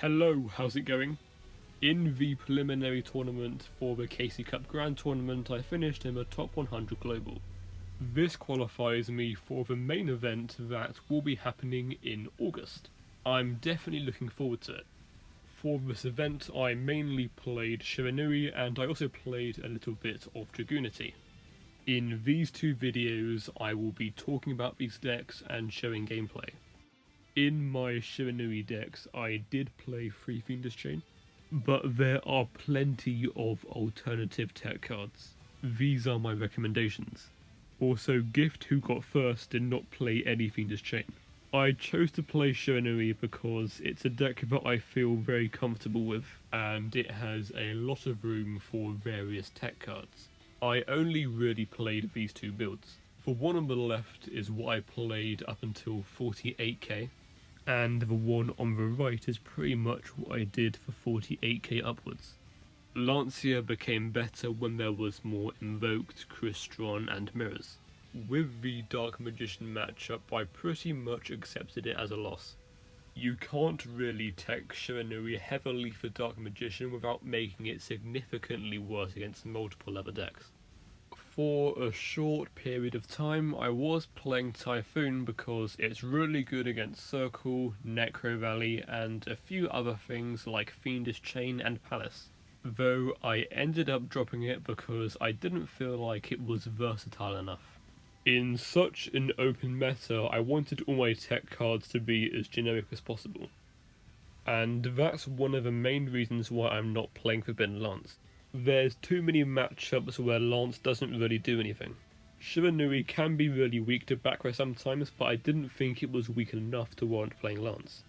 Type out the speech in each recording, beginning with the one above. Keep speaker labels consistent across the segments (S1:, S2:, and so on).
S1: Hello, how's it going? In the preliminary tournament for the KC Cup Grand Tournament, I finished in the top 100 global. This qualifies me for the main event that will be happening in August. I'm definitely looking forward to it. For this event, I mainly played Shiranui and I also played a little bit of Dragoonity. In these two videos, I will be talking about these decks and showing gameplay. In my Shiranui decks, I did play 3 Fiendish Chain, but there are plenty of alternative tech cards. These are my recommendations. Also, Gift, who got first, did not play any Fiendish Chain. I chose to play Shiranui because it's a deck that I feel very comfortable with, and it has a lot of room for various tech cards. I only really played these two builds. The one on the left is what I played up until 48k, and the one on the right is pretty much what I did for 48k upwards. Lancea became better when there was more Invoked, Crystron and Mirrors. With the Dark Magician matchup, I pretty much accepted it as a loss. You can't really tech Shiranui heavily for Dark Magician without making it significantly worse against multiple other decks. For a short period of time, I was playing Typhoon because it's really good against Circle, Necro Valley, and a few other things like Fiendish Chain and Palace. Though I ended up dropping it because I didn't feel like it was versatile enough. In such an open meta, I wanted all my tech cards to be as generic as possible. And that's one of the main reasons why I'm not playing Forbidden Lance. There's too many matchups where Lance doesn't really do anything. Shiranui can be really weak to back row sometimes, but I didn't think it was weak enough to warrant playing Lance.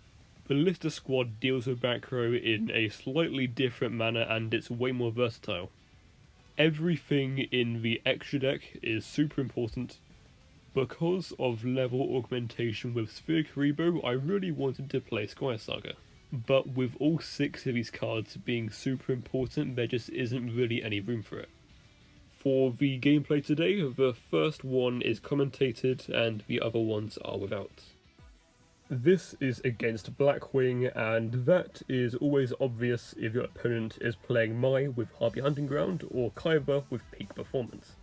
S1: Ballista squad deals with back row in a slightly different manner and it's way more versatile. Everything in the extra deck is super important. Because of level augmentation with Sphere Kuriboh, I really wanted to play Squire Saga. But with all 6 of these cards being super important, there just isn't really any room for it. For the gameplay today, the first one is commentated and the other ones are without. This is against Blackwing, and that is always obvious if your opponent is playing Mai with Harpy Hunting Ground or Kaiba with Peak Performance.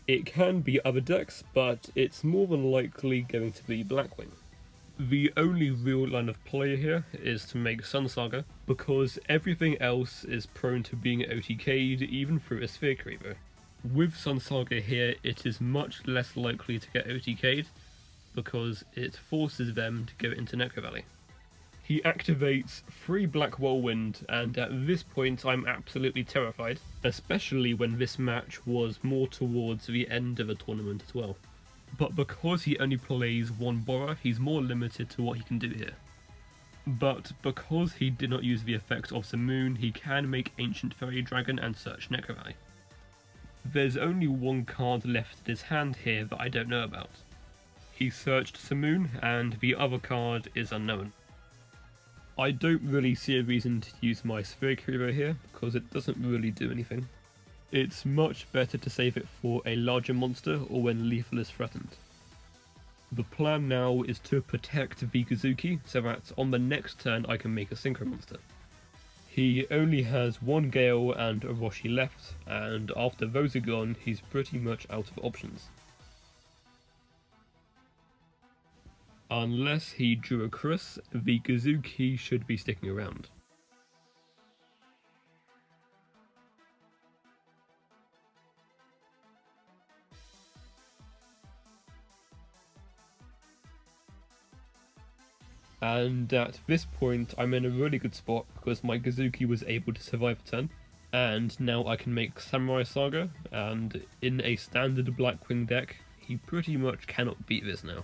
S1: It can be other decks, but it's more than likely going to be Blackwing. The only real line of play here is to make Sunsaga, because everything else is prone to being OTK'd even through a Sphere Kuriboh. With Sunsaga here, it is much less likely to get OTK'd, because it forces them to go into Necro Valley. He activates 3 Black Whirlwind, and at this point I'm absolutely terrified, especially when this match was more towards the end of the tournament as well. But because he only plays 1 Borra, he's more limited to what he can do here. But because he did not use the effects of Simoon, he can make Ancient Fairy Dragon and search Necro Valley. There's only 1 card left in his hand here that I don't know about. He searched Simoon, and the other card is unknown. I don't really see a reason to use my Sphere Kuriboh here, because it doesn't really do anything. It's much better to save it for a larger monster or when lethal is threatened. The plan now is to protect the Gozuki so that on the next turn I can make a Synchro monster. He only has 1 Gale and a Roshi left, and after those are gone he's pretty much out of options. Unless he drew a Chris, the Gozuki should be sticking around. And at this point I'm in a really good spot because my Gozuki was able to survive a turn, and now I can make Samurai Saga, and in a standard Blackwing deck he pretty much cannot beat this now.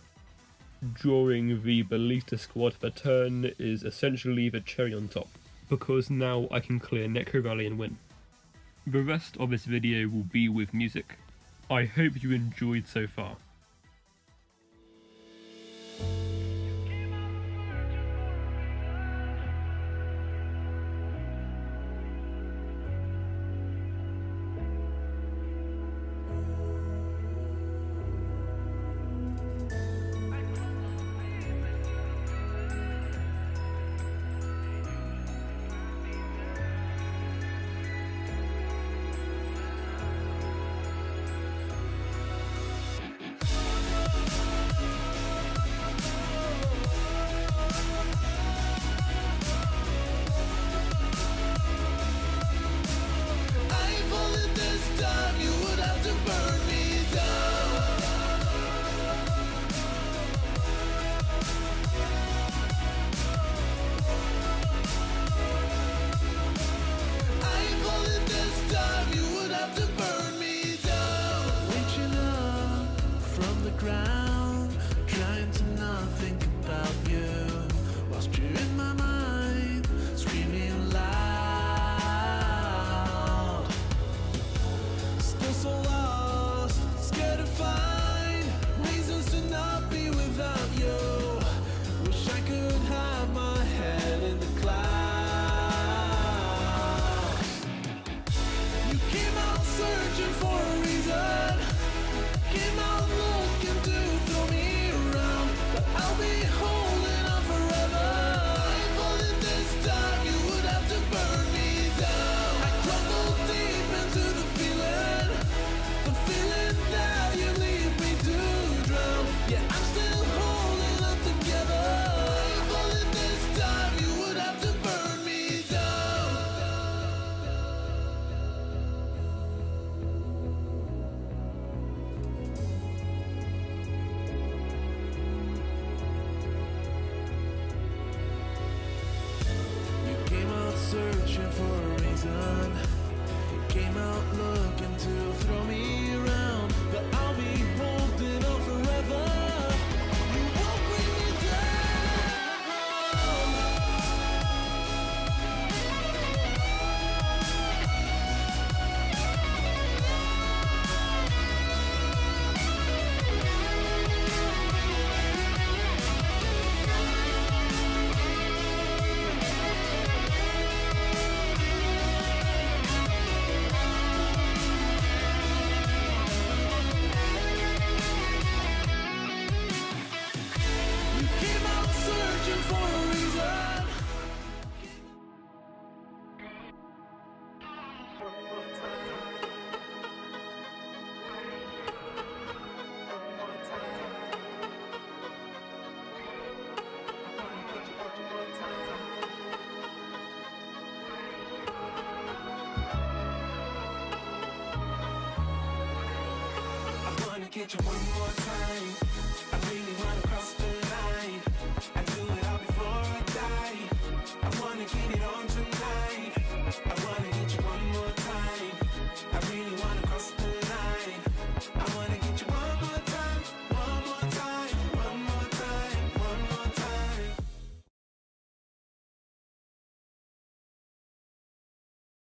S1: Drawing the Ballista squad for turn is essentially the cherry on top, because now I can clear Necro Valley and win. The rest of this video will be with music. I hope you enjoyed so far.
S2: catch you one more time.